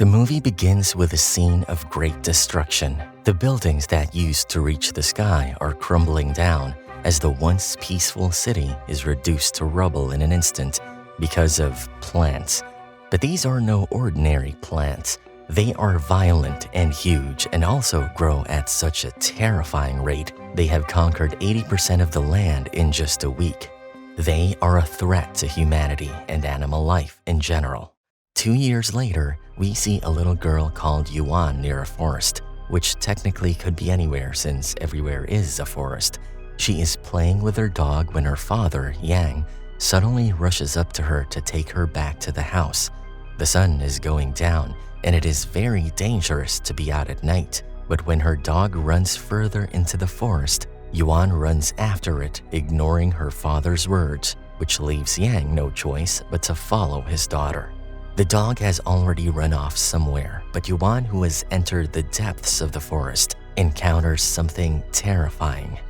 The movie begins with a scene of great destruction. The buildings that used to reach the sky are crumbling down as the once peaceful city is reduced to rubble in an instant because of plants. But these are no ordinary plants. They are violent and huge and also grow at such a terrifying rate they have conquered 80% of the land in just a week. They are a threat to humanity and animal life in general. 2 years later, we see a little girl called Yuan near a forest, which technically could be anywhere since everywhere is a forest. She is playing with her dog when her father, Yang, suddenly rushes up to her to take her back to the house. The sun is going down, and it is very dangerous to be out at night. But when her dog runs further into the forest, Yuan runs after it, ignoring her father's words, which leaves Yang no choice but to follow his daughter. The dog has already run off somewhere, but Yuan, who has entered the depths of the forest, encounters something terrifying.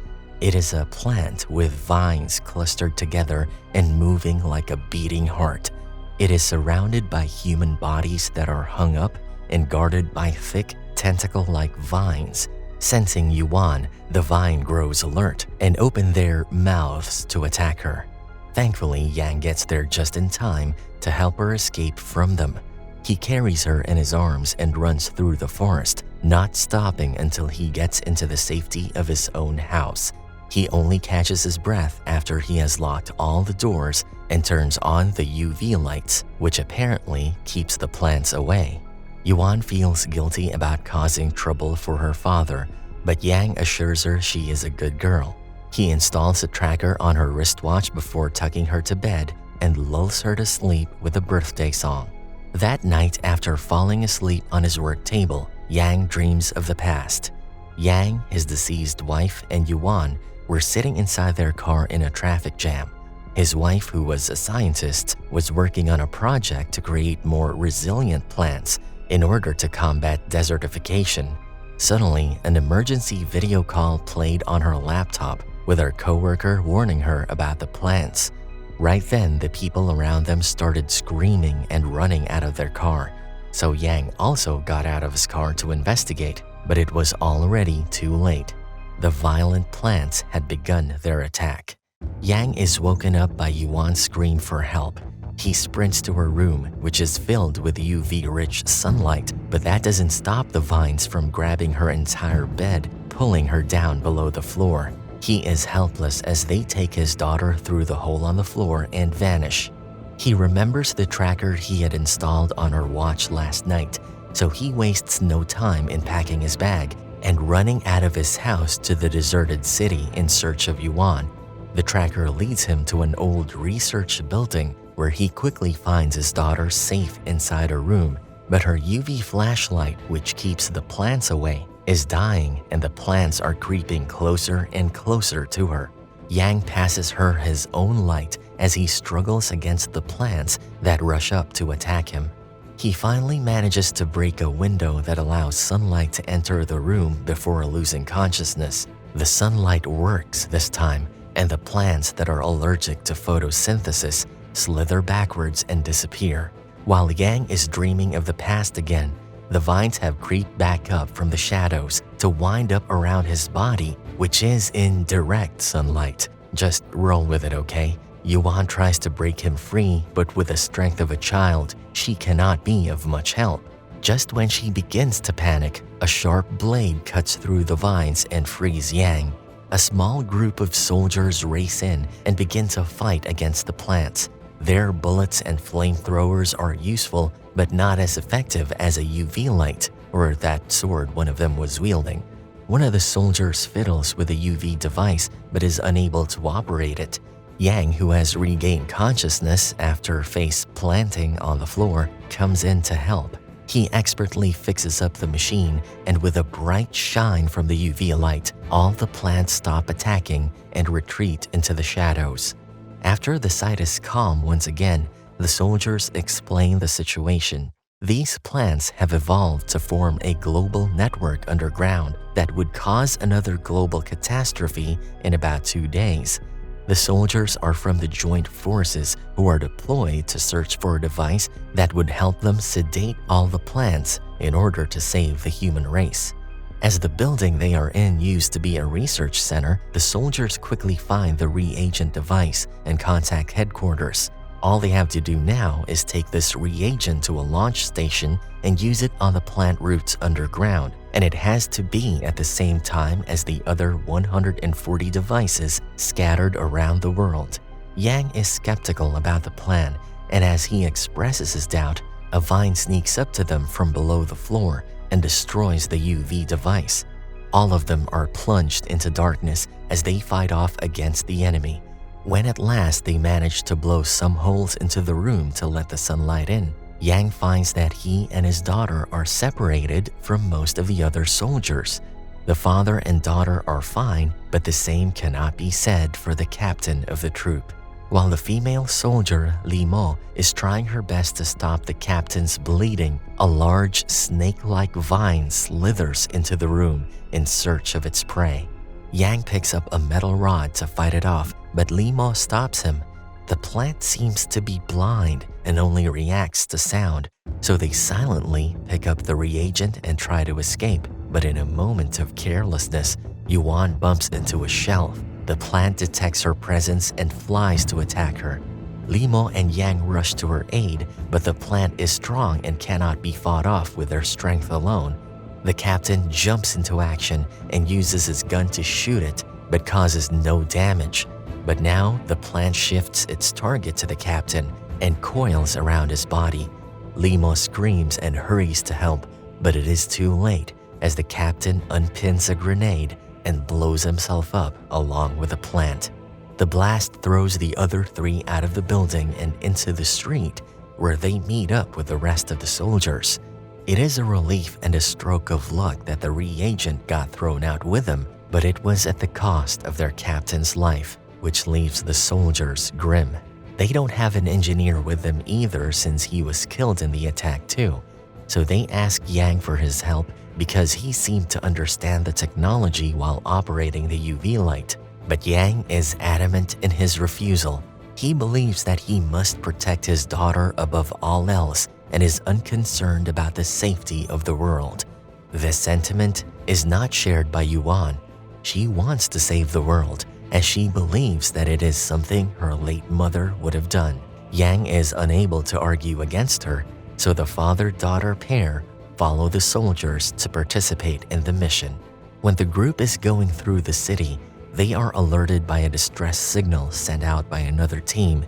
It is a plant with vines clustered together and moving like a beating heart. It is surrounded by human bodies that are hung up and guarded by thick, tentacle-like vines. Sensing Yuan, the vine grows alert and open their mouths to attack her. Thankfully, Yang gets there just in time to help her escape from them. He carries her in his arms and runs through the forest, not stopping until he gets into the safety of his own house. He only catches his breath after he has locked all the doors and turns on the UV lights, which apparently keeps the plants away. Yuan feels guilty about causing trouble for her father, but Yang assures her she is a good girl. He installs a tracker on her wristwatch before tucking her to bed and lulls her to sleep with a birthday song. That night, after falling asleep on his work table, Yang dreams of the past. Yang, his deceased wife, and Yuan were sitting inside their car in a traffic jam. His wife, who was a scientist, was working on a project to create more resilient plants in order to combat desertification. Suddenly, an emergency video call played on her laptop with her coworker warning her about the plants. Right then, the people around them started screaming and running out of their car. So Yang also got out of his car to investigate, but it was already too late. The violent plants had begun their attack. Yang is woken up by Yuan's scream for help. He sprints to her room, which is filled with UV-rich sunlight, but that doesn't stop the vines from grabbing her entire bed, pulling her down below the floor. He is helpless as they take his daughter through the hole on the floor and vanish. He remembers the tracker he had installed on her watch last night, so he wastes no time in packing his bag and running out of his house to the deserted city in search of Yuan. The tracker leads him to an old research building where he quickly finds his daughter safe inside her room, but her UV flashlight, which keeps the plants away, is dying and the plants are creeping closer and closer to her. Yang passes her his own light as he struggles against the plants that rush up to attack him. He finally manages to break a window that allows sunlight to enter the room before losing consciousness. The sunlight works this time, and the plants that are allergic to photosynthesis slither backwards and disappear. While Yang is dreaming of the past again, the vines have creeped back up from the shadows to wind up around his body, which is in direct sunlight. Just roll with it, okay? Yuan tries to break him free, but with the strength of a child, she cannot be of much help. Just when she begins to panic, a sharp blade cuts through the vines and frees Yang. A small group of soldiers race in and begin to fight against the plants. Their bullets and flamethrowers are useful, but not as effective as a UV light or that sword one of them was wielding. One of the soldiers fiddles with a UV device but is unable to operate it. Yang, who has regained consciousness after face planting on the floor, comes in to help. He expertly fixes up the machine, and with a bright shine from the UV light, all the plants stop attacking and retreat into the shadows. After the site is calm once again, the soldiers explain the situation. These plants have evolved to form a global network underground that would cause another global catastrophe in about 2 days. The soldiers are from the joint forces who are deployed to search for a device that would help them sedate all the plants in order to save the human race. As the building they are in used to be a research center, the soldiers quickly find the reagent device and contact headquarters. All they have to do now is take this reagent to a launch station and use it on the plant roots underground, and it has to be at the same time as the other 140 devices scattered around the world. Yang is skeptical about the plan, and as he expresses his doubt, a vine sneaks up to them from below the floor and destroys the UV device. All of them are plunged into darkness as they fight off against the enemy. When at last they manage to blow some holes into the room to let the sunlight in, Yang finds that he and his daughter are separated from most of the other soldiers. The father and daughter are fine, but the same cannot be said for the captain of the troop. While the female soldier, Li Mo, is trying her best to stop the captain's bleeding, a large snake-like vine slithers into the room in search of its prey. Yang picks up a metal rod to fight it off, but Li Mo stops him. The plant seems to be blind and only reacts to sound, so they silently pick up the reagent and try to escape. But in a moment of carelessness, Yuan bumps into a shelf. The plant detects her presence and flies to attack her. Li Mo and Yang rush to her aid, but the plant is strong and cannot be fought off with their strength alone. The captain jumps into action and uses his gun to shoot it, but causes no damage. But now the plant shifts its target to the captain and coils around his body. Li Mo screams and hurries to help, but it is too late as the captain unpins a grenade and blows himself up along with the plant. The blast throws the other three out of the building and into the street, where they meet up with the rest of the soldiers. It is a relief and a stroke of luck that the reagent got thrown out with them, but it was at the cost of their captain's life, which leaves the soldiers grim. They don't have an engineer with them either, since he was killed in the attack too. So they ask Yang for his help because he seemed to understand the technology while operating the UV light. But Yang is adamant in his refusal. He believes that he must protect his daughter above all else and is unconcerned about the safety of the world. This sentiment is not shared by Yuan. She wants to save the world, as she believes that it is something her late mother would have done. Yang is unable to argue against her, so the father-daughter pair follow the soldiers to participate in the mission. When the group is going through the city, they are alerted by a distress signal sent out by another team.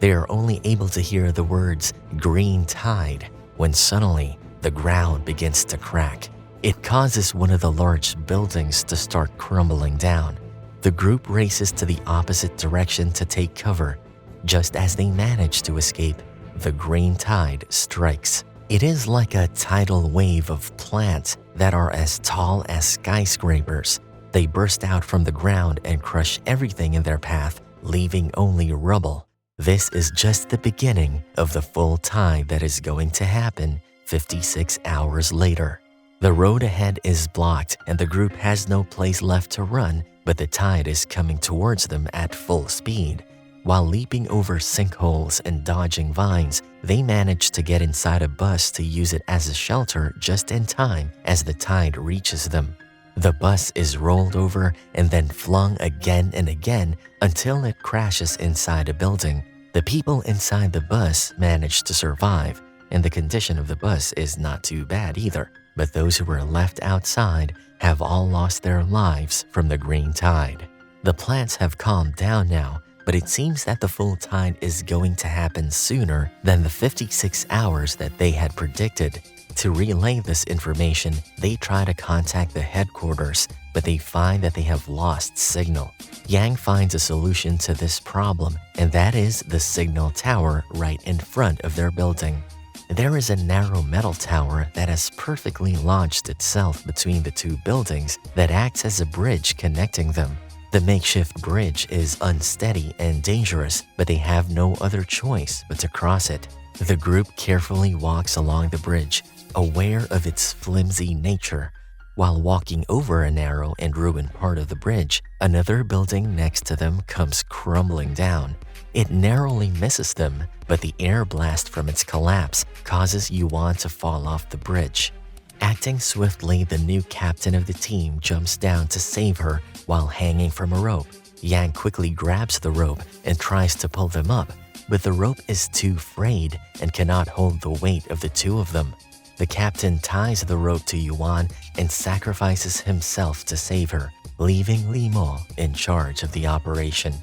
They are only able to hear the words "green tide" when suddenly the ground begins to crack. It causes one of the large buildings to start crumbling down. The group races to the opposite direction to take cover. Just as they manage to escape, the green tide strikes. It is like a tidal wave of plants that are as tall as skyscrapers. They burst out from the ground and crush everything in their path, leaving only rubble. This is just the beginning of the full tide that is going to happen 56 hours later. The road ahead is blocked and the group has no place left to run, but the tide is coming towards them at full speed. While leaping over sinkholes and dodging vines, they manage to get inside a bus to use it as a shelter just in time as the tide reaches them. The bus is rolled over and then flung again and again until it crashes inside a building. The people inside the bus manage to survive, and the condition of the bus is not too bad either. But those who were left outside have all lost their lives from the green tide. The plants have calmed down now, but it seems that the full tide is going to happen sooner than the 56 hours that they had predicted. To relay this information, they try to contact the headquarters, but they find that they have lost signal. Yang finds a solution to this problem, and that is the signal tower right in front of their building. There is a narrow metal tower that has perfectly lodged itself between the two buildings that acts as a bridge connecting them. The makeshift bridge is unsteady and dangerous, but they have no other choice but to cross it. The group carefully walks along the bridge, aware of its flimsy nature. While walking over a narrow and ruined part of the bridge, another building next to them comes crumbling down. It narrowly misses them, but the air blast from its collapse causes Yuan to fall off the bridge. Acting swiftly, the new captain of the team jumps down to save her while hanging from a rope. Yang quickly grabs the rope and tries to pull them up, but the rope is too frayed and cannot hold the weight of the two of them. The captain ties the rope to Yuan and sacrifices himself to save her, leaving Li Mo in charge of the operation.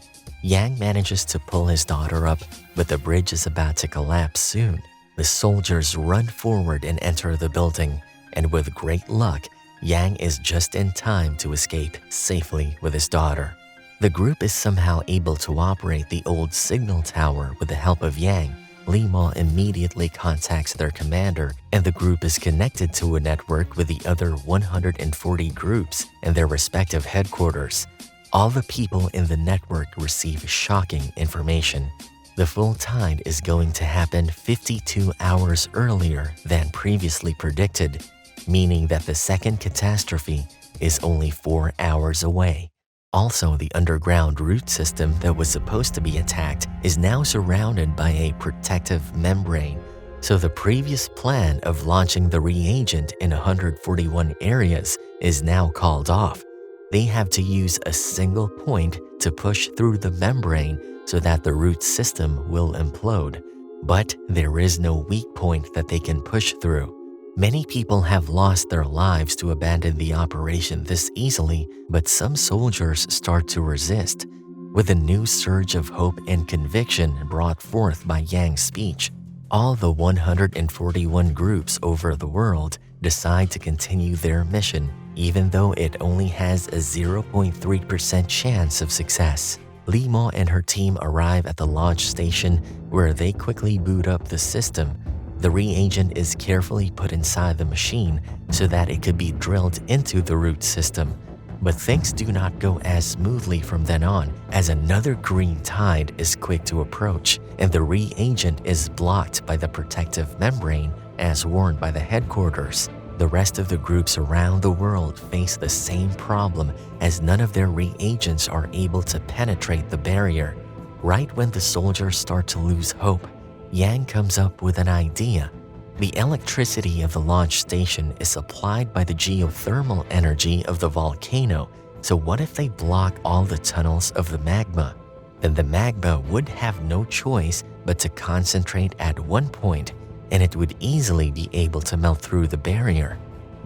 Yang manages to pull his daughter up, but the bridge is about to collapse soon. The soldiers run forward and enter the building, and with great luck, Yang is just in time to escape safely with his daughter. The group is somehow able to operate the old signal tower with the help of Yang. Li Mo immediately contacts their commander, and the group is connected to a network with the other 140 groups and their respective headquarters. All the people in the network receive shocking information. The full tide is going to happen 52 hours earlier than previously predicted, meaning that the second catastrophe is only 4 hours away. Also, the underground root system that was supposed to be attacked is now surrounded by a protective membrane, so the previous plan of launching the reagent in 141 areas is now called off. They have to use a single point to push through the membrane so that the root system will implode. But there is no weak point that they can push through. Many people have lost their lives to abandon the operation this easily, but some soldiers start to resist. With a new surge of hope and conviction brought forth by Yang's speech, all the 141 groups over the world decide to continue their mission, even though it only has a 0.3% chance of success. Li Mo and her team arrive at the launch station, where they quickly boot up the system. The reagent is carefully put inside the machine so that it could be drilled into the root system. But things do not go as smoothly from then on, as another green tide is quick to approach, and the reagent is blocked by the protective membrane as warned by the headquarters. The rest of the groups around the world face the same problem, as none of their reagents are able to penetrate the barrier. Right when the soldiers start to lose hope, Yang comes up with an idea. The electricity of the launch station is supplied by the geothermal energy of the volcano, so what if they block all the tunnels of the magma? Then the magma would have no choice but to concentrate at one point, and it would easily be able to melt through the barrier.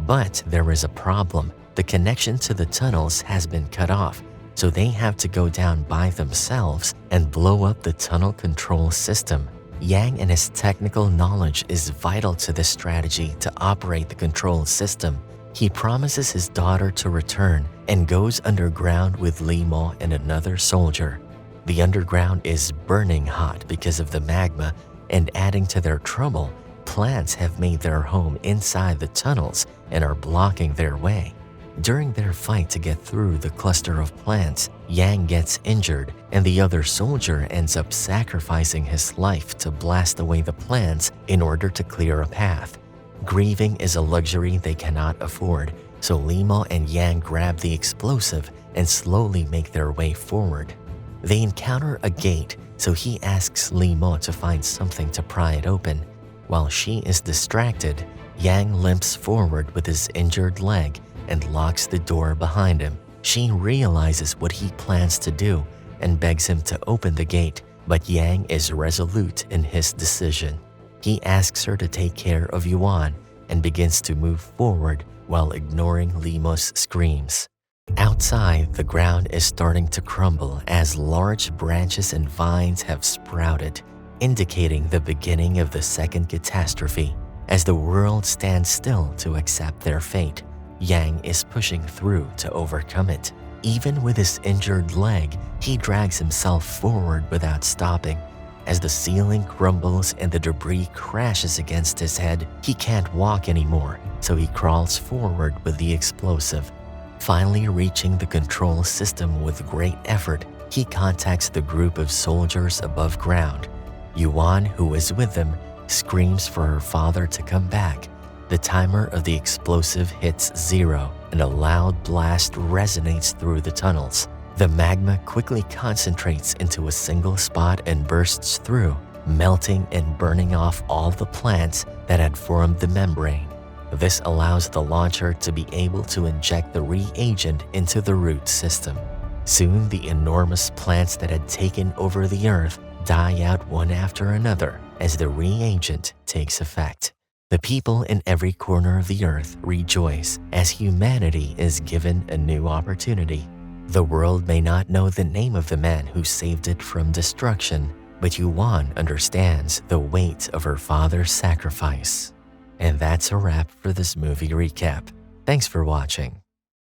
But there is a problem. The connection to the tunnels has been cut off, so they have to go down by themselves and blow up the tunnel control system. Yang and his technical knowledge is vital to this strategy to operate the control system. He promises his daughter to return and goes underground with Li Mo and another soldier. The underground is burning hot because of the magma, and adding to their trouble, plants have made their home inside the tunnels and are blocking their way. During their fight to get through the cluster of plants, Yang gets injured, and the other soldier ends up sacrificing his life to blast away the plants in order to clear a path. Grieving is a luxury they cannot afford, so Li Mo and Yang grab the explosive and slowly make their way forward. They encounter a gate, so he asks Li Mo to find something to pry it open. While she is distracted, Yang limps forward with his injured leg and locks the door behind him. She realizes what he plans to do and begs him to open the gate, but Yang is resolute in his decision. He asks her to take care of Yuan and begins to move forward while ignoring Li Mo's screams. Outside, the ground is starting to crumble as large branches and vines have sprouted, indicating the beginning of the second catastrophe. As the world stands still to accept their fate, Yang is pushing through to overcome it. Even with his injured leg, he drags himself forward without stopping. As the ceiling crumbles and the debris crashes against his head, he can't walk anymore, so he crawls forward with the explosive. Finally reaching the control system with great effort, he contacts the group of soldiers above ground. Yuan, who is with them, screams for her father to come back. The timer of the explosive hits 0 and a loud blast resonates through the tunnels. The magma quickly concentrates into a single spot and bursts through, melting and burning off all the plants that had formed the membrane. This allows the launcher to be able to inject the reagent into the root system. Soon, the enormous plants that had taken over the Earth die out one after another as the reagent takes effect. The people in every corner of the Earth rejoice as humanity is given a new opportunity. The world may not know the name of the man who saved it from destruction, but Yuan understands the weight of her father's sacrifice. And that's a wrap for this movie recap. Thanks for watching.